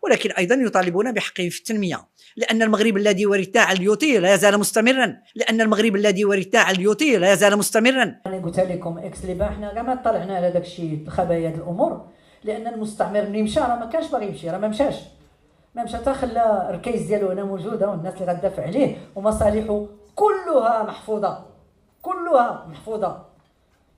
ولكن أيضا يطالبون بحقهم في التنمية، لأن المغرب الذي ورثناه على اليوتي لا يزال مستمرا، لأن المغرب الذي ورثناه على اليوتي لا يزال مستمرا. أنا قلت لكم إكس لي با حنا كاع ما طلعنا على داك الشيء الخبايا ديال الأمور، لأن المستعمر ملي مشى راه ما كانش باغي يمشي، راه ما مشى حتى خلى الركيز ديالو هنا موجوده والناس اللي غتدافع عليه ومصالحه كلها محفوظه.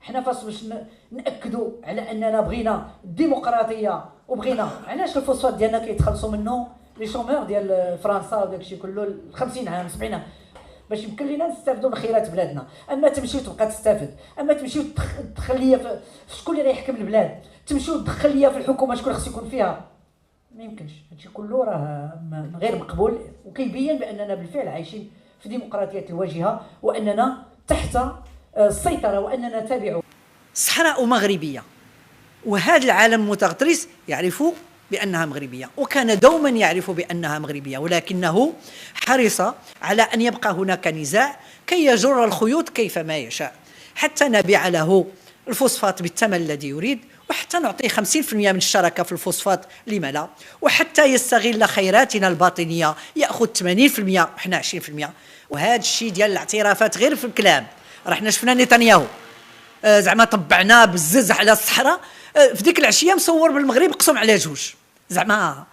حنا باش ناكدوا على اننا بغينا الديمقراطيه وبغينا علاش الفوسفات ديالنا كيتخلصوا منه لي شومور ديال فرنسا وداك الشيء كله 50 عام 70 عام باش يمكن لينا نستافدوا من خيرات بلادنا. اما تمشي وتبقى تستافد، اما تمشي وتدخل ليا في شكون اللي غيحكم البلاد، تمشي وتدخل ليا في الحكومه شكون خصو يكون فيها، ما يمكنش. هادشي كله راه غير مقبول، وكيبين باننا بالفعل عايشين في ديمقراطيه الواجهه، واننا تحت السيطره، واننا تابعوا. صحراء مغربيه، وهذا العالم المتغطرس يعرف بأنها مغربية، وكان دوما يعرف بأنها مغربية، ولكنه حرص على أن يبقى هناك نزاع كي يجر الخيوط كيفما يشاء، حتى نبيع له الفوسفات بالثمن الذي يريد، وحتى نعطيه 50% من الشراكة في الفوسفات، لما لا، وحتى يستغل خيراتنا الباطنية يأخذ 80% وحنا 20%. وهذا الشيء ديال الاعترافات غير في الكلام، راه حنا شفنا نتنياهو زعما طبعنا بالزز على الصحراء، في ديك العشيه مصور بالمغرب قسم على جوج زعما.